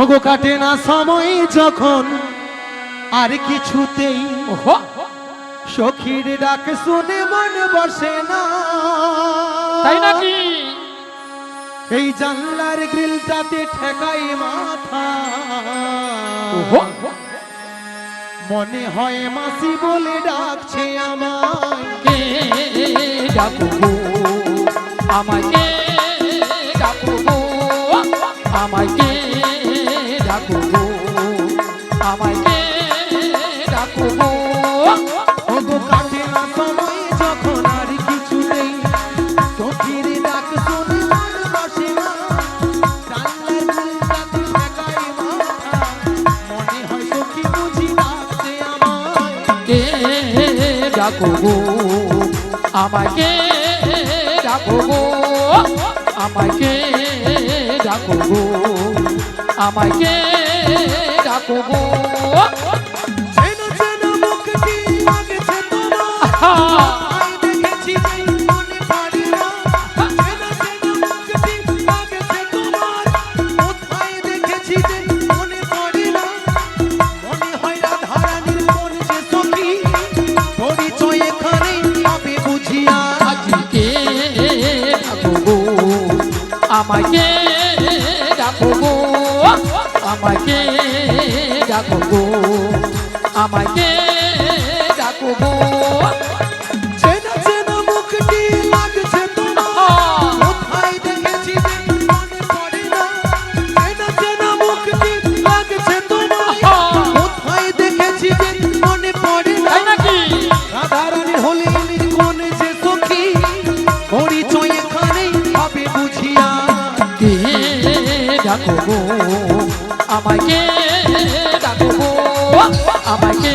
ওগো কাটে না সময় যখন আর কিছুতেই সখীর ডাক শুনে মন বসে না, তাই নাকি? এই জানলার গ্রিলটাতে ঠেকাই মাথা, মনে হয় মাসি বলে ডাকছে আমায়। কে ডাকো গো আমায়, কে ডাকো গো আমায়, কে ডাকো গো আমায়, কে ডাকো গো। ওগো কাটে না সময় যখন আর কিছুতেই সখীর ডাক শুনে মন বসে না, জানলার গ্রিলটাতে ঠেকাই মাথা, মনে হয় সখী বুঝি ডাকছে আমায়। কে ডাকো গো আমায়, কে ডাকো গো আমায়, কে ডাকো গো আমায়, কে ডাকো গো। চেনা চেনা মুখটি লাগছে তোমার, কোথায় দেখেছি যে মনে পড়ে না। চেনা চেনা মুখটি লাগছে তোমার, কোথায় দেখেছি যে মনে পড়ে না। মনে হয় রাধারানীর কোন যে সখী, পরিচয় এখানেই হবে বুঝিয়া। আজ কে ডাকো গো আমায়, কে ডাকো গো আমায়, কে ডাকো গো আমায়, কে ডাকো গো। চেনা চেনা মুখটি লাগছে তোমার, কোথায় দেখেছি যে মনে পড়ে না। চেনা চেনা মুখটি লাগছে তোমার, কোথায় দেখেছি যে মনে পড়ে না। তাই নাকি? রাধারানী হলে কোন যে সখী, পরিচয় এখানেই হবে বুঝিয়া। কে ডাকো গো আমায়, কে ডাকো গো আমায়, কে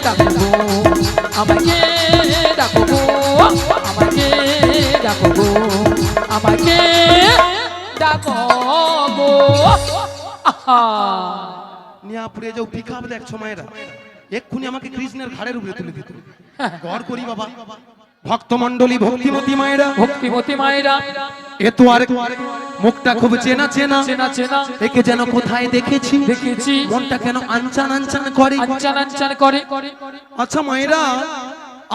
ডাকো গো আমায়, কে ডাকো গো আমায়, কে ডাকো গো আমায়, কে ডাকো গো। আহা নিয়াপুরে যাও পিকআপ দেখছো মায়েরা, এক্ষুনি আমাকে কৃষ্ণের ঘাড়ের উপরে তুলে দিত। গড় করি বাবা, ভক্তমণ্ডলী ভক্তিমতী মায়েরা, ভক্তিমতী মায়েরা, এ তো আর মুখটা খুব চেনা চেনা, চেনা চেনা একে যেন কোথায় দেখেছি, দেখেছি, মনটা কেন আনচান আনচান করে। আনচান আনচান করে। আচ্ছা মায়েরা,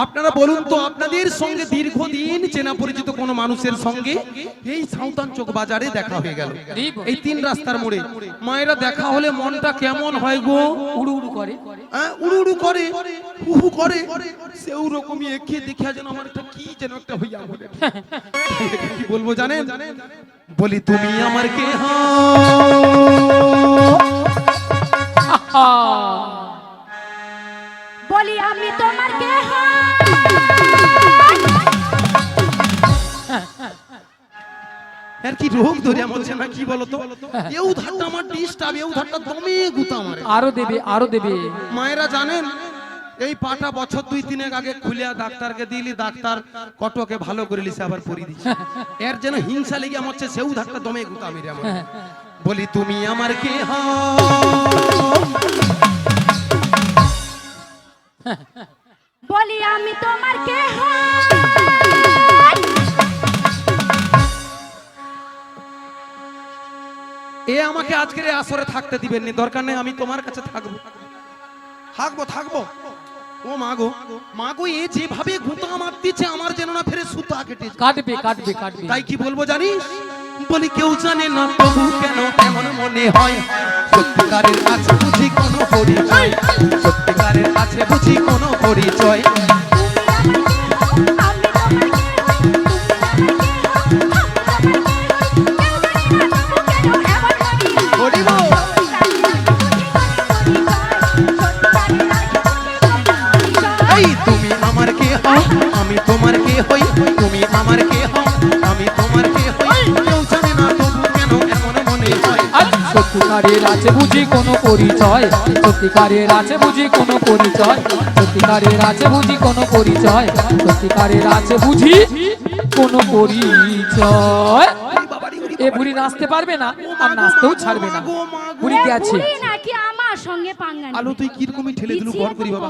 আপনারা বলুন তো, আপনাদের সঙ্গে দীর্ঘদিন চেনা পরিচিত কোন মানুষের সঙ্গে এই সাঁওতান চক বাজারে দেখা হয়ে গেল, এই 3 রাস্তার মোড়ে, মায়েরা দেখা হলে মনটা কেমন হয় গো? উড়ু উড়ু করে। উড়ু উড়ু করে, হু হু করে, সেও রকমই একে দেখা যেন আমার একটা কি যেন একটা হইয়া বলে। কি বলবো জানেন? বলি তুমি আমার কে আহা বলি আমি তোমার কে আর কি রোগ ধরে বলছে না কি বলতো? এও ধারটা আমার ডিস্টার্ব, এও ধারটা দমে গুতা মারে। আরো দেবে, আরো দেবে। মায়েরা জানেন, এই পাটা বছর 2-3 আগে খুলিয়া ডাক্তারকে দিলি, ডাক্তার কটকে ভালো করে লিছে আবার পরি দিছে। এর যেন হিংসা লেগে আমার হচ্ছে, সেও ধারটা দমে গুতা মেরে আমার। বলি তুমি আমার কে বলি আমি তোমার কে এ আমাকে আজকের এই আসরে থাকতে দিবেন নি, দরকার নেই, আমি তোমার কাছে থাকবো থাকবো থাকবো। ও মাগো মাগো, এ যেভাবে গুতা মারতিছে আমার যেন না ফেরে সুতা কেটে যায়। কাটবে কাটবে কাটবে। তাই কি বলবো জানিস? বলি কেউ জানে না তবু কেন এমন মনে হয়, সত্যিকারের আছে বুঝি কোনো পরিচয়, সত্যিকারের আছে বুঝি কোনো পরিচয়। এই তুমি আমার কে হও, আমি তোমার কে হই, তুমি আমার কে হও, আমি তোমার কে হই, কেউ জানে না তবু কেন এমন মনে হয়। সত্যিকারের আছে বুঝি কোনো পরিচয়, সত্যিকারের আছে বুঝি কোনো পরিচয়, সত্যিকারের আছে বুঝি কোনো পরিচয়, সত্যিকারের আছে বুঝি কোনো পরিচয়। এ বুড়ি নাচতে পারবে না, আর নাচতেও ছাড়বে না। বুড়ি গেছে নাকি আমার সঙ্গে পাঙ্গা নিবে? আলো তুই কিরকমই ঠেলে দিলু, ঘর করি বাবা।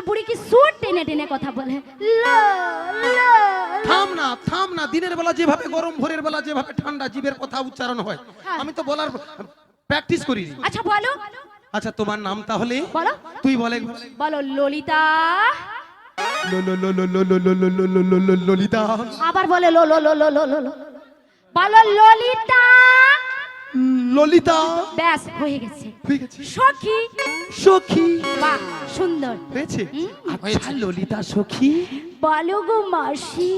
বুড়ি কি সুর টেনে টেনে কথা বলে লো লো থাম না দিনের বেলা যেভাবে গরম ভোরের বেলা যেভাবে ঠান্ডা জীবের কথা উচ্চারণ হয় হ্যাঁ। আমি তো বলার প্র্যাকটিস করি। আচ্ছা বলো আচ্ছা তোমার নাম তাহলে বলো তুই বলে বলো ললিতা ললিতা আবার বলে লো লো লো লো লো লো লো। বলো ললিতা ললিতা ব্যাস হয়ে গেছে হয়ে গেছে সখী সখী বাহ সুন্দর হয়েছে আচ্ছা ললিতা সখী বলো গো মাসি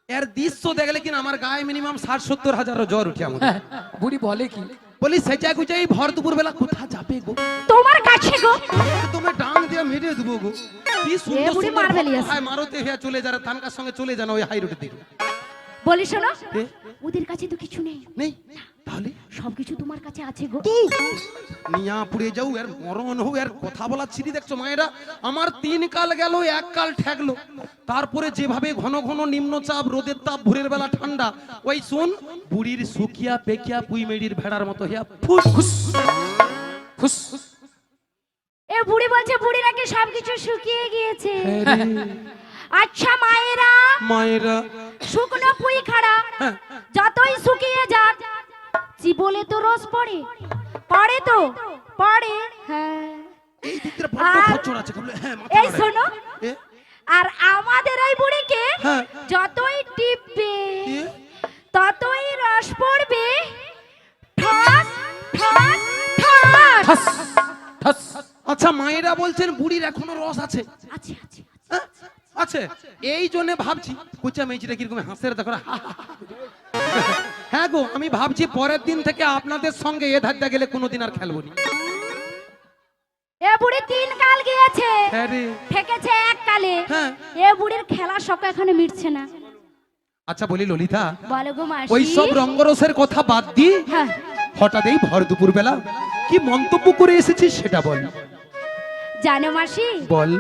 এর দৃশ্য দেখলে কিনা আমার গায়ে মিনিমাম 60-70 হাজারও জ্বর উঠে আমাদের হ্যাঁ, বুড়ি বলে কি বলি সেচা গুচাই ভর দুপুর বেলা কোথা যাবে গো তোমার কাছে গো তুমি ডাং দিয়ে মেরে দেবো গো কি সুন্দর বুড়ি সুন্দর মারবেলি আছে। হাই মারতে হ্যাঁ চলে যারা তানকার সঙ্গে চলে যান ওই হাই রোডের দিকে বলি শোনো এ? ওদের কাছে তো কিছু নেই নেই তাহলে সবকিছু তোমার কাছে আছে গো নিয়া পুড়ে যাও এর মরণ হোক এর কথা বলা ছিরি দেখছো মায়েরা আমার 3 কাল গেল 1 কাল ঠেকলো তারপরে যেভাবে ঘন ঘন নিম্নচাপ রোদের তাপ ভোরের বেলা ঠান্ডা ওই শুন বুড়ির সুকিয়া পেকিয়া পুইমেড়ির ভেড়ার মতো হিয়া ফুস ফুস ফুস এ বুড়ি বলছে বুড়ি নাকি সবকিছু শুকিয়ে গিয়েছে আরে আচ্ছা মায়েরা মায়েরা শুকনো পুই খাড়া হ্যাঁ। যতই শুকিয়ে যাক জীবলে তো রস পড়ে পড়ে তো পড়ে হ্যাঁ এই দিকটা বড় আর- খচ্চর আছে বলে হ্যাঁ মাথা এই নাড়ে। শোনো এ? আর আমাদের এই বুড়িকে হ্যাঁ। যতই টিপবে এ? ততই রস পড়বে ঠস ঠস ঠস ঠাস ঠাস আচ্ছা মায়েরা বলছেন বুড়ির এখনো রস আছে আছে আছে হ্যাঁ? আছে এই জন্য ভাবছি কুচা মেয়েছিটা কিরকম হাসের দেখো হ্যাঁ গো আমি ভাবছি পরের দিন থেকে আপনাদের সঙ্গে এ ধারটা গেলে কোনোদিন আর খেলবো না এ বুড়ি 3 কাল গিয়েছে হ্যাঁ রে ঠেকেছে 1 কালে হ্যাঁ। এ বুড়ির খেলার শখ এখনো মিটছে না আচ্ছা বলি ললিতা বলো গো মাসি ওই সব রঙ্গরসের কথা বাদ দি হ্যাঁ হঠাৎ এই ভর দুপুর বেলা কি মন্তব্য করে এসেছিস সেটা বল জানো মাসি বল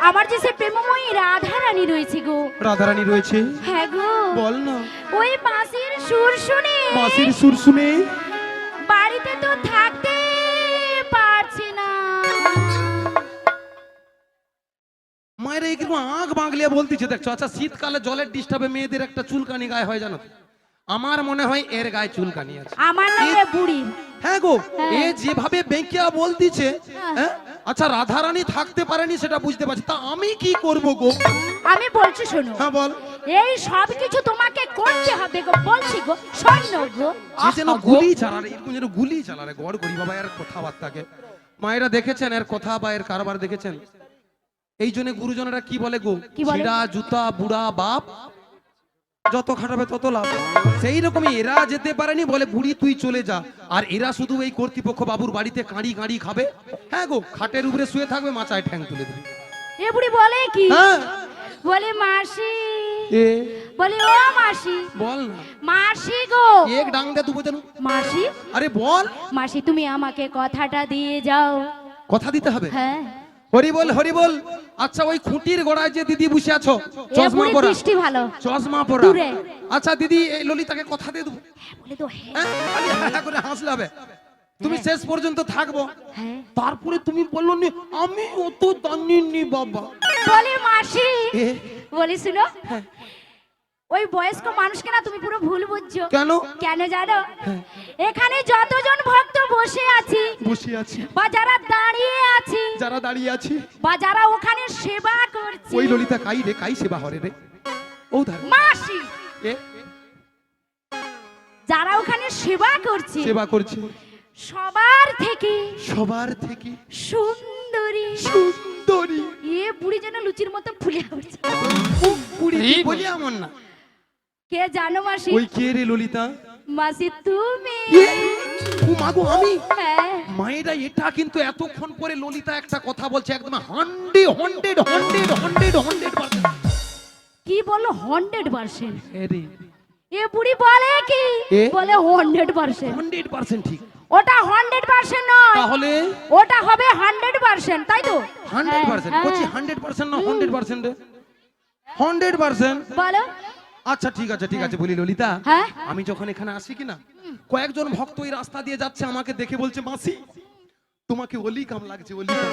আমার যে সে প্রেমময়ী রাধা রানী রয়েছে গো রাধারানী রয়েছে হ্যাঁ গো বল না ওই মাসির সুর শুনে মাসির সুর শুনে বাড়িতে তো থাকতে পারছি না মায়ের এই কিরকম আঁখ বাঁগলিয়া বলতেছে দেখছো আচ্ছা শীতকালে জলের ডিস্টার্বে মেয়েদের একটা চুলকানি গায়ে হয় জানো তো? আমার মনে হয় এর গায়ে চুলকানি আছে আমার নামে বুড়ি হ্যাঁ গো হ্যাঁ। এ যেভাবে বেঁকিয়া বলতিছে হ্যাঁ। হ্যাঁ আচ্ছা রাধারানী থাকতে পারেনি সেটা বুঝতে পারছি তা আমি কি করব গো আমি বলছি শোনো হ্যাঁ বল এই সব কিছু তোমাকে করতে হবে গো বলছি গো শোনো গো এ যেন গুলি চালারে এরকম যেন গুলি চালারে গড় করি বাবা এর কথাবার্তাকে মায়েরা দেখেছেন এর কথা বা এর কারবার দেখেছেন এই জন্য গুরুজনেরা কি বলে গো কি বলে? ছিড়া জুতা বুড়া বাপ যত খাটাবে তত লাভ সেই রকমই এরা যেতে পারেনি বলে বুড়ি তুই চলে যা আর এরা শুধু এই কর্তৃপক্ষ বাবুর বাড়িতে কাঁড়ি কাঁড়ি খাবে হ্যাঁ গো খাটের উপরে শুয়ে থাকবে মাচায় ঠ্যাং তুলে দেবে এ বুড়ি বলে কি হ্যাঁ বলে মাসি এ বলে ও মাসি বল না মাসি গো এক ডাং দে দুবো জানো মাসি আরে বল মাসি তুমি আমাকে কথাটা দিয়ে যাও কথা দিতে হবে হ্যাঁ হরি বল আচ্ছা ওই খুঁটির গোড়ায় যে দিদি বসে আছো এ চশমা বুড়ি পরা দৃষ্টি ভালো চশমা পরা দূরে। আচ্ছা দিদি এই ললিতাকে কথা দিয়ে দেবো হ্যাঁ বলে তো হ্যাঁ হ্যাঁ খালি হ্যাঁ করে হাসলে হবে তুমি শেষ পর্যন্ত থাকবো হ্যাঁ তারপরে তুমি বললো নি আমি অত জানিনি বাবা বলে মাসি এ বলি শুনো ওই বয়স্ক মানুষকে না তুমি পুরো ভুল বুঝছো কেন কেন জানো এখানে যতজন ভক্ত বসে আছি বসে আছি বা যারা দাঁড়িয়ে আছি যারা দাঁড়িয়ে আছি বা যারা ওখানে সেবা করছে ওই ললিতা কাই রে কাই সেবা হরে রে ও ধার মাসি এ যারা ওখানে সেবা করছে সেবা করছে সবার থেকে সুন্দরী সুন্দরী এ বুড়ি যেন লুচির মতো ফুলে উঠছে পুরি এই বলি এমন না কে জানো মাসি ওই কে রে ললিতা মাসি তুমি এ, ও মাগো আমি হ্যাঁ মায়েরা এটা কিন্তু এতক্ষণ পরে ললিতা একটা কথা বলছে একদম 100% কি বলো 100% আরে এ বুড়ি বলে কি এ? বলে 100% 100% ঠিক ওটা 100% নয় তাহলে ওটা হবে 100% তাই তো 100% হ্যাঁ, বলছি হ্যাঁ। 100% না 100% রে 100% বলো আচ্ছা ঠিক আছে বলি ললিতা হ্যাঁ? আমি যখন এখানে আসি কিনা কয়েকজন ভক্ত এই রাস্তা দিয়ে যাচ্ছে আমাকে দেখে বলছে মাসি তোমাকে অলি কাম লাগছে অলি কাম।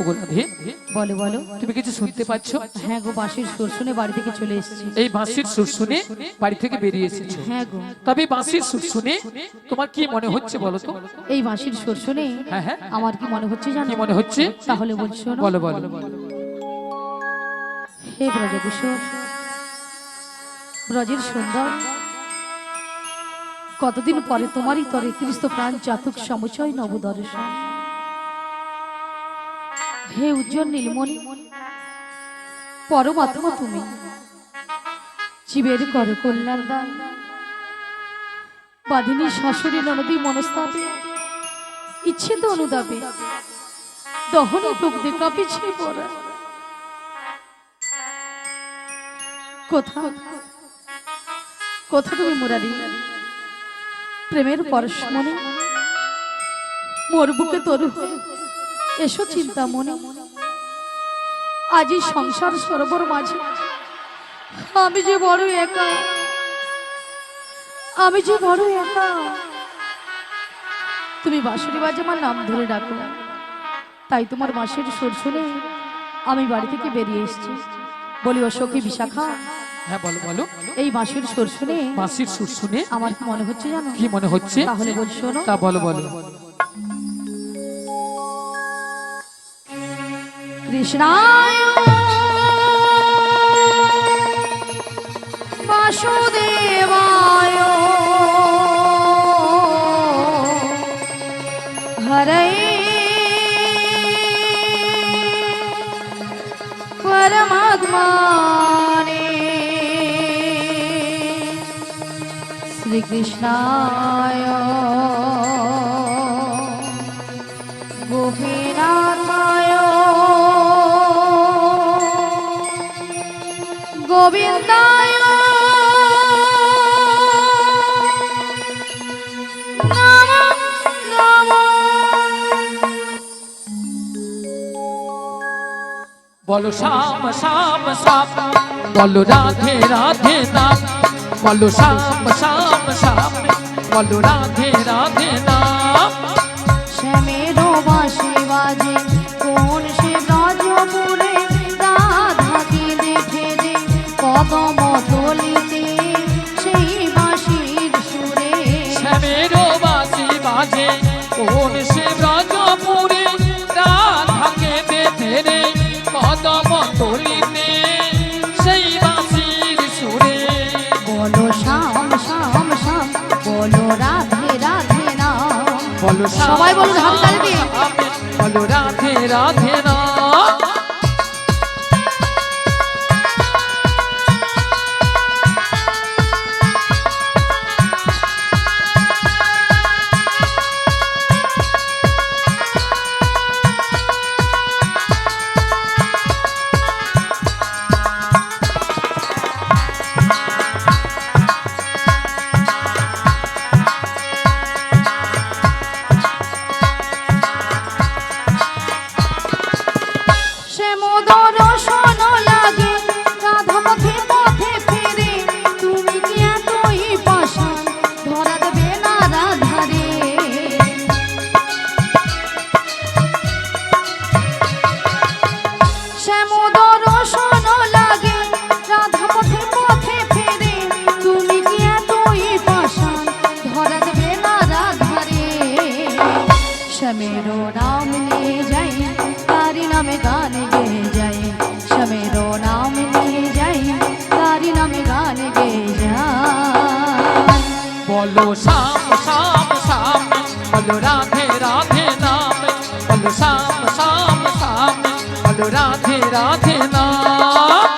ওগো রাধে, বলো বলো। তুমি কিছু শুনতে পাচ্ছ? হ্যাঁ গো, বাঁশির সুর শুনে বাড়ি থেকে চলে এসেছি। এই বাঁশির সুর শুনে বাড়ি থেকে বেরিয়ে এসেছো? হ্যাঁ গো। তবে বাঁশির সুর শুনে তোমার কি মনে হচ্ছে বলো তো? এই বাঁশির সুর শুনে হ্যাঁ হ্যাঁ, আমার কি মনে হচ্ছে জানো? কি মনে হচ্ছে? তাহলে বলছো না? বলো বলো। হে ব্রজকিশোর, ব্রজের সুন্দর, কতদিন পরে তোমারই তরে ত্রিস্ত প্রাণ চাতুক সমুচয় নবদর্শন। হে উজ্জ্বল নীলমণি, পরমাত্মা তুমি, জীবের কর কল্যাণ দান, বাধিনী শাশুড়ি ননদী মনস্তাপে, ইচ্ছে তো অনুদাপে, দহনী দগ্ধে কাঁপিছে পড়া। কোথা কোথা তুমি মুরারি, প্রেমের পরশমণি, মোর বুকে তরু এসো চিন্তামণি। আজি সংসার সরোবর মাঝে আমি যে বড় একা, আমি যে বড় একা। তুমি বাঁশরি বাজে আমার নাম ধরে ডাকো, তাই তোমার বাঁশির সুর শুনে আমি বাড়ি থেকে বেরিয়ে এসেছি। বলি ও সখী বিশাখা, হ্যাঁ বলো বলো। এই বাঁশির সুর শুনে বাঁশির সুর শুনে আমার কি মনে হচ্ছে জানো? কি মনে হচ্ছে? তাহলে বল শোনো। তা বলো বলো। কৃষ্ণায় বাসুদেবায় হরে পরমাত্মনে শ্রীকৃষ্ণায় গোপীনাথায় গোবিন্দায় নমঃ নমঃ। বলো শ্যাম শ্যাম শ্যাম, বলো রাধে রাধে নাম, বলো শ্যাম শ্যাম শ্যাম, বলো রাধে রাধে নাম। শ্যামেরও বাঁশি বাজে কোন সে ব্রজপুরে, রাধাকে দেখে রে কদম তলিতে সেই বাঁশির সুরে। শ্যামেরও বাঁশি বাজে কোন সে ব্রজপুরে, রাধাকে বেঁধে রে কদম তলিতে সেই বাঁশির সুরে। বলো শ্যাম শ্যাম শ্যাম, বলো রাধে রাধে নাম। বলো সবাই বলুন হাততালি দিয়ে। বলো রাধে রাধে নাম। সে মোদর শোন লাগে রাধা পথে পথে ফিরে, তুমি কি এতই পাষাণ ধরা দেবে না রাধারে। সে মোদর শোন লাগে রাধা পথে পথে ফিরে, তুমি কি এতই পাষাণ ধরা দেবে না রাধারে। শ্যামেরো নাম নিয়ে যাই, তারি নামে গান গেয়ে যাই, শ্যামেরো নাম নিয়ে যাই, তারি নামে গান গেয়ে যাই। বলো শ্যাম শ্যাম শ্যাম, বলো রাধে রাধে নাম, বলো শ্যাম শ্যাম শ্যাম, বলো রাধে রাধে নাম।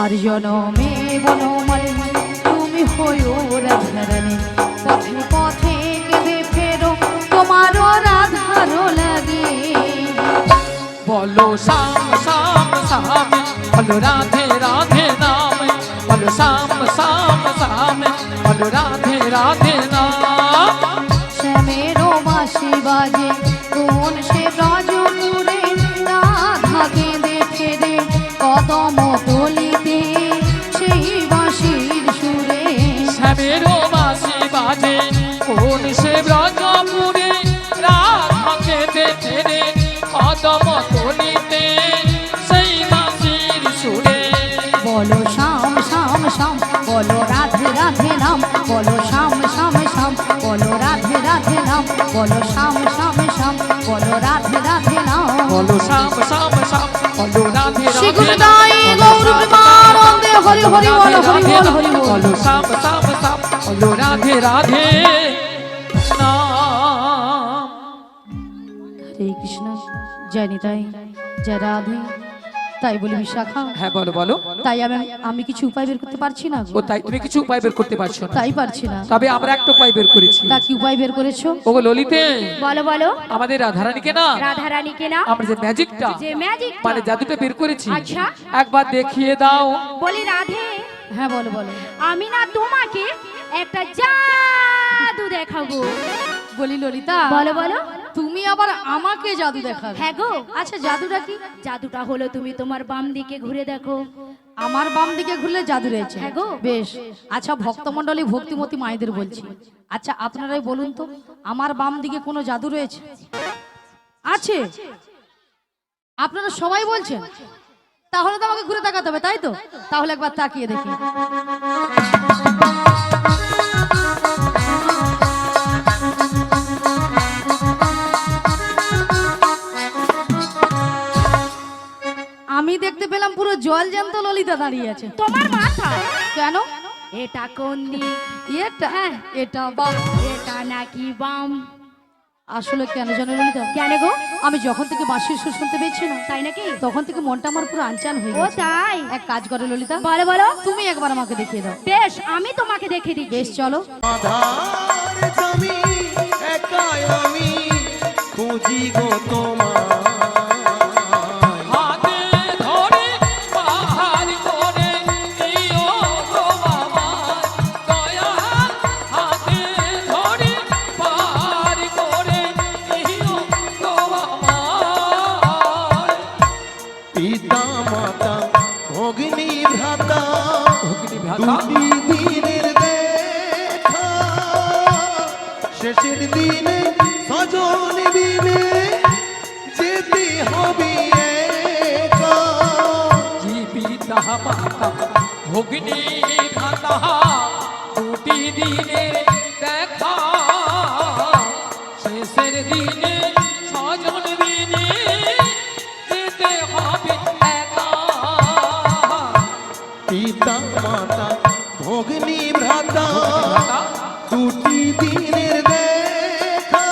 আর জনমে বনমালী তুমি হইও রাধারানী, পথে পথে কেঁদে ফেরো তোমারও রাধার লাগে। বলো শ্যাম শ্যাম শ্যাম, বলো রাধে রাধে নাম, বলো শ্যাম শ্যাম শ্যাম, বলো রাধে রাধে নাম। শ্যামেরও বাঁশি বাজে কোন সে ব্রজপুরে, রাধা কেঁদে ফেরে কদম তলিতে সেই বাঁশির সুরে। শ্যামেরও বাঁশি বাজে কোন সে ব্রজপুরে, রাধা কেঁদে ফেরে কদম তলিতে সেই বাঁশির সুরে। বলো শ্যাম শ্যাম শ্যাম, বলো রাধে রাধে নাম, বলো শ্যাম শ্যাম শ্যাম, বলো রাধে রাধে নাম, বলো শ্যাম শ্যাম শ্যাম, বলো রাধে রাধে নাম। বলো শ্যাম শ্যাম শ্যাম, বলো রাধে শ্রী রাধে গুরুদাই গৌর প্রেমানন্দে হরি হরি বল হরি বল হরি বল। বলো শ্যাম শ্যাম শ্যাম, বলো রাধে রাধে নাম। হরে কৃষ্ণ, জয় নিতাই, জয় রাধে। তাই বলি বিশাখা, হ্যাঁ বলো বলো। তাই আমি কিছু উপায় বের করতে পারছি না গো। ও তাই তুমি কিছু উপায় বের করতে পারছো না? তাই পারছি না। তবে আমরা একটা উপায় বের করেছি। তা কি উপায় বের করেছো? ওগো ললিতে, বলো বলো। আমাদের রাধারানীকে না, রাধারানীকে না, আমরা যে ম্যাজিকটা যে ম্যাজিক মানে জাদুটা বের করেছি, আচ্ছা। একবার দেখিয়ে দাও। বলি রাধে, হ্যাঁ বলো বলো। আমি না তোমাকে একটা জাদু দেখাবো। বলি ললিতা, বলো বলো। তুমি আবার আমাকে জাদু দেখাবে? হ্যাঁ গো। আচ্ছা জাদুটা কি? জাদুটা হলো তুমি তোমার বাম দিকে ঘুরে দেখো। আমার বাম দিকে ঘুরলে জাদু রয়েছে? হ্যাঁ গো। বেশ। আচ্ছা ভক্তমণ্ডলী ভক্তিমতী মায়েদের বলছি, আচ্ছা আপনারাই বলুন তো, আমার বাম দিকে কোনো জাদু রয়েছে? আছে? আপনারা সবাই বলছেন? তাহলে তো আমাকে ঘুরে তাকাতে হবে, তাই তো? তাহলে একবার তাকিয়ে দেখি। আমি দেখতে পেলাম পুরো জল জ্যান্ত ললিতা দাঁড়িয়ে আছে। তোমার মাথা কেন? এটা কোন দিক? এটা হ্যাঁ, এটা বাম। এটা নাকি বাম? আসলে কেন জানো ললিতা, কেন গো? আমি যখন থেকে বাঁশির সুর শুনতে পেয়েছি না, তাই নাকি? তখন থেকে মনটা আমার পুরো আনচান হয়ে ও গেছে। তাই? এক কাজ করো ললিতা, বলো বলো। তুমি একবার আমাকে দেখিয়ে দাও। বেশ, আমি তোমাকে দেখে দিচ্ছি। বেশ চলো। আধার তুমি একাই আমি খুঁজি গো তোমায়। হাতে ধরে পাহাড় করে নিও গো আমার দয়াল, হাতে ধরে পাহাড় করে নিও গো আমার। পিতা মাতা ভগ্নী ভ্রাতা অগ্নিভ্রাতা, দুটি দিনের দেখা, শেষের দিনে স্বজন বিনে যেতে হবে একা। কি পিতা মাতা ভগ্নি ভ্রাতা দুটি দিনের দেখা, শেষের দিনে স্বজন বিনে যেতে হবে একা। পিতা মাতা ভগ্নী ভ্রাতা ভ্রাতা, দুটি দিনের দেখা,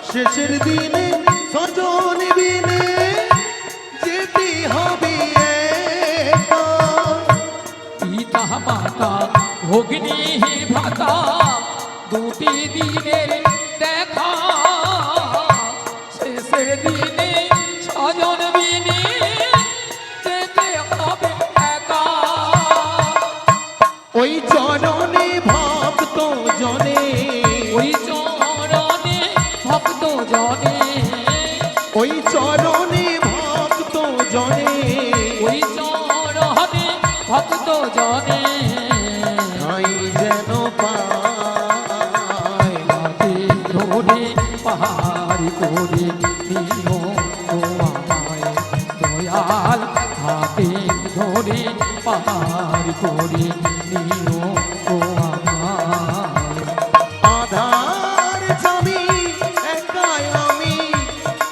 শেষের দিনে স্বজন বিনে যেতে হবে একা। পিতা মাতা ভগ্নি ভ্রাতা দুটি দিনের দেখা, শেষের দিনে স্বজন বিনে যেতে হবে একা। ওই চরণে ভক্ত জনে, ওই চরণে ভক্ত জনে, ওই চরণে ভক্ত জনে, ওই চরণে ভক্ত জনে ঠাঁই যেন পায়। হাতে ধরে পাহাড় করে নিও গো আমায় দয়াল, হাতে ধরে পাহাড় করে নিও গো আমায়। আধার জমি একাই আমি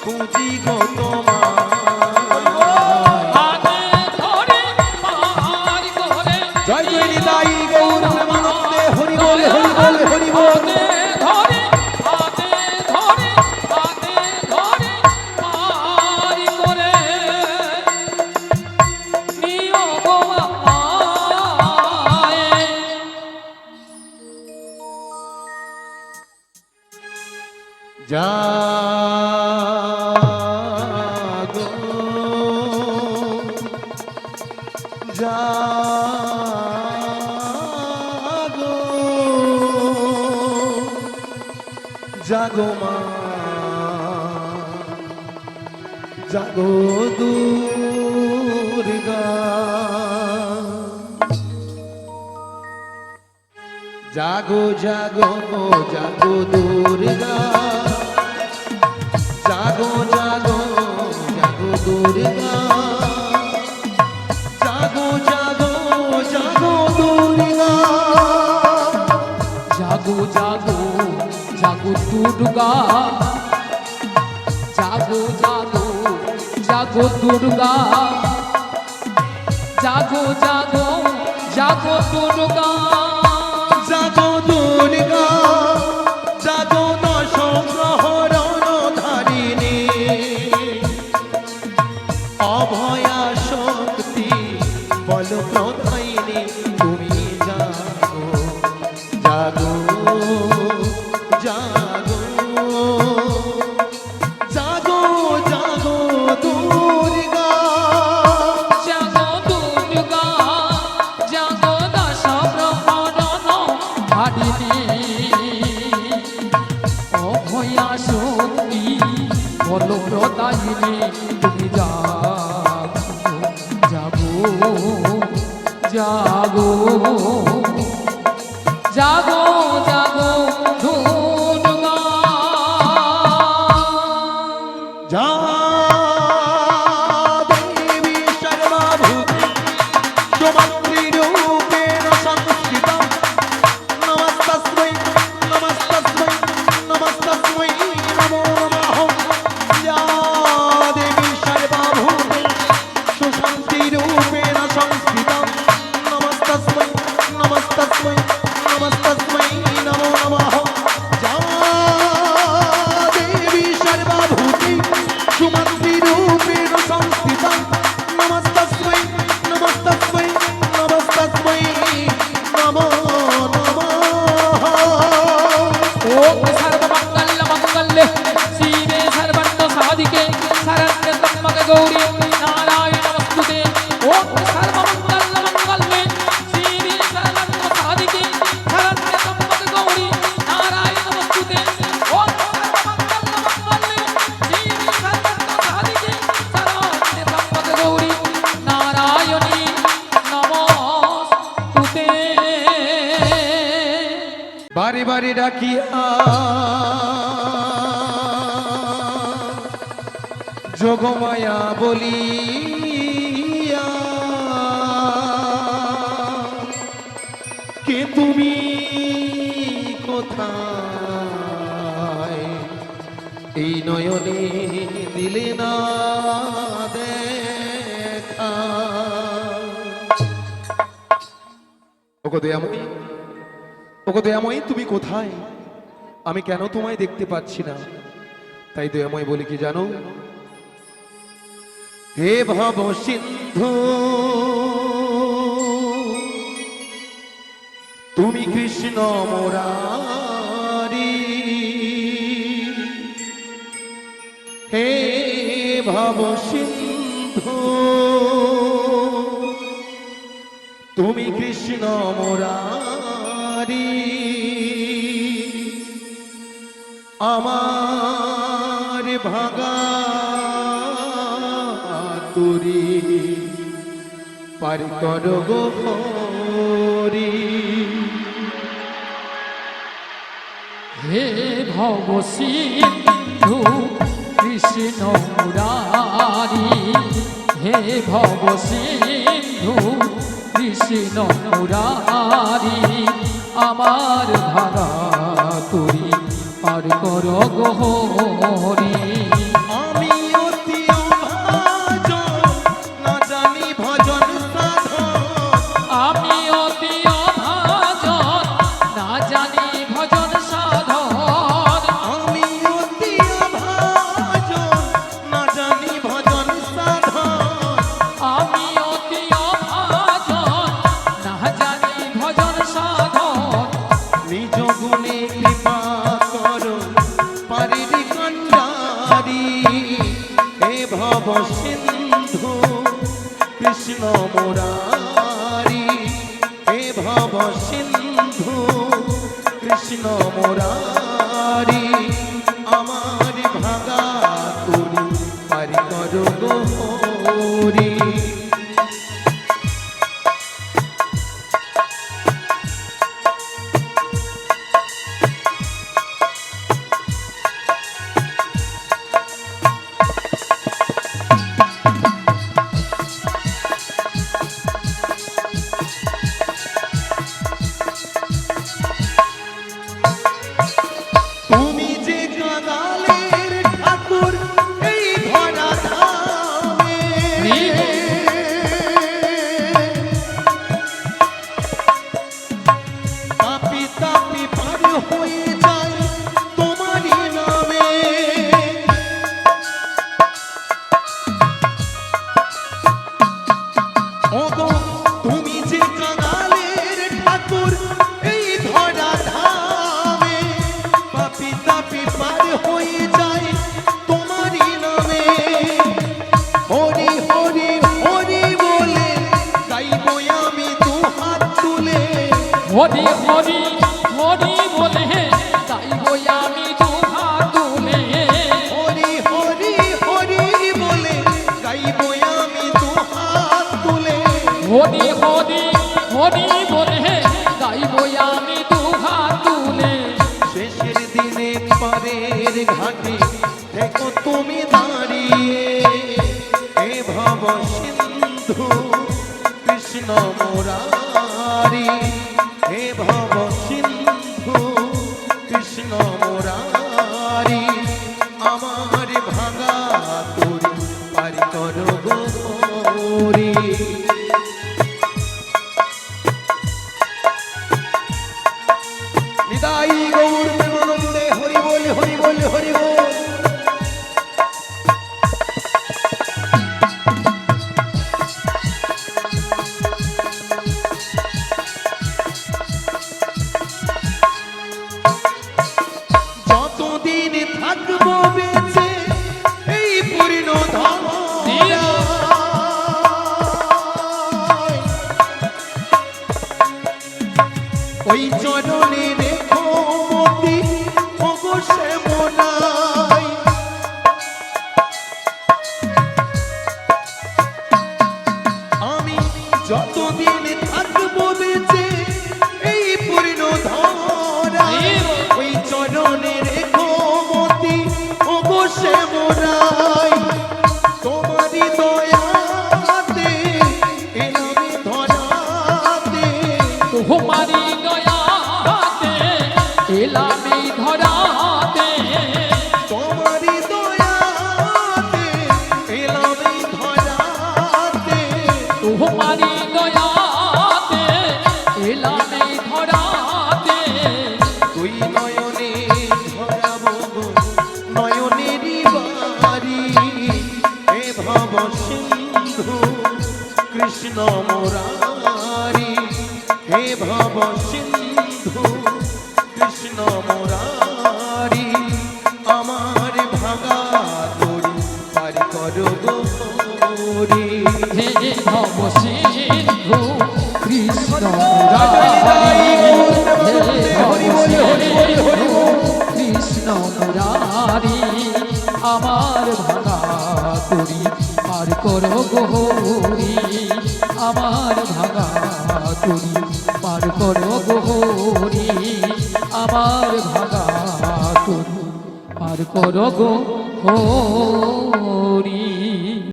খুঁজি গো তোমায়। হাতে ধরে পাহাড় করে জয় জয় নিতাই গৌর প্রেমানন্দে হরি বল হরি বল হরি বল। হাতে ধরে পাহাড় করে নিও জাগো জাগো জাগো মা জাগো দুর্গা জাগো জাগো জাগো দুর্গা জাগো জাগো জাগো দুর্গা জাগো জাগো জাগো দুর্গা জাগো জাগো জাগো দুর্গা জাগো জাগো জাগো দুর্গা জাগো জাগো জাগো দুর্গা জাগো দুর্গা জাগো দশ প্রহরণ ধারিণী অভয়া শক্তি বল প্রদায়িনী তুমি জাগো জাগো জাগো জাগো জাগো দুর্গা জাগো দুর্গা জাগো দশ প্রহরণ ধারিণী অভয়া শক্তি বল প্রদায়িনী তুমি জাগো জাগো জাগো জাগো দুর্গা जा देवी सर्वभूते सुमन्त्रिरूपेण संस्थिता नमस्तस्मै नमस्तस्मै नमस्तस्मै नमो नमः या देवी सर्वभूते सुशान्तिरूपेण संस्थिता नमस्तस्मै नमस्तस्मै नमस्तस्मै नमो नमः या देवी सर्वभूते सुमन्त्रिरूपेण संस्थिता नमस्तस्मै नमस्तस्मै नमस्तस्मै नमो नमः ओम सर्वमंगल मंगल्ये शिवे सर्वत्र साधिके शरण्ये त्र्यंबके गौरी नारायण नमस्तुते ओम सर्वमंगल मंगल्ये शिवे सर्वत्र साधिके शरण्ये त्र्यंबके गौरी नारायण नमस्तुते ओम सर्वमंगल मंगल्ये शिवे सर्वत्र साधिके शरण्ये त्र्यंबके गौरी नारायणी नमस्तुते बारी बारी डाकिया जोगमाया বলিয়া কে তুমি কোথায় এই নয়নে দিলে না দেখা ওগো দয়াময়ী ওগো দয়াময়ী তুমি কোথায় আমি কেন তোমায় দেখতে পাচ্ছি না তাই দয়াময় বলি কি জানো হে ভব সিন্ধু তুমি কৃষ্ণ মুরারি হে ভব সিন্ধু তুমি কৃষ্ণ মুরারি আমার ভাঙা তুরি পার করো গো হরি হে ভব সিন্ধু কৃষ্ণ মুরারি হে ভব সিন্ধু কৃষ্ণ মুরারি আমার ভাঙা তুরি পার কর গোহরি আমি অতি অভাজন না জানি ভজন সাধন আমি অতি অভাজন না জানি ভজন সাধন আমি অতি অভাজন না জানি ভজন সাধন আমি অতি অভাজন না জানি ভজন সাধন নিজ গুণে কৃপা করো পারির মুরারি হে ভব সিন্ধু কৃষ্ণ মুরারি আমার ভাঙা তুরি পারি করো গো হরি। তুমি যে কাঙালের ঠাকুর এই ধরা ধামে, তাপি তাপি পার হয়ে যায় তোমারই নামে। ওগো তুমি যে কাঙালের ঠাকুর এই ধরা ধামে, পাপি তাপি পার হয়ে যায় তোমারই নামে। হরি হরি হরি বলে গাইবো আমি দু হাত তুলে, হরি হরি হরি বলে গাইবো আমি দুহাত তুলে। হরি হরি হরি বলে গাইবো আমি দু হাত তুলে। হরি হরি হরি বলে গাইবো আমি দুহাত তুলে। শেষের দিনে পারের ঘাটে দেখো তুমি দাঁড়িয়ে, হে ভব সিন্ধু কৃষ্ণ মুরারি হে ভব সিন্ধু কৃষ্ণ মুরারি আমার ভাঙা তুরি পারি করো গো হরি। নিতাই গৌর প্রেমানন্দে হরি বল হরি বল হরি বল। যতদিন থাকবো বেঁচে এই পূর্ণ ধরায়, ওই চরণে রেখো মতি ওগো শ্যামনাই। আমি যতদিন থাকবো বেঁচে এই পূর্ণ ধরায়, ওই চরণে রেখো মতি ওগো শ্যামনাই। তোমারই দয়াতে এলামে ধরাতে, তোমারি দয়াতে এলাম এই ধরাতে। তোমারই দয়াতে এলাম এই ধরাতে। তোমারি দয়াতে এলাম এই ধরাতে। তুই নয়নে ধরাবো গো নয়নেরই বাড়ি, হে ভব সিন্ধু কৃষ্ণ মুরারি হে ভব সিন্ধু কৃষ্ণ মুরারি আমার ভাঙা তুরি পারি করো গো হরি। হে ভব সিন্ধু কৃষ্ণ মুরারি, হে ভব সিন্ধু কৃষ্ণ মুরারি আমার ভাঙা তুরি পার করো গো হরি। আমার ভাঙা তুরি পার করো গো হরি। আমার ভাঙা তুরি পার করো গো হরি।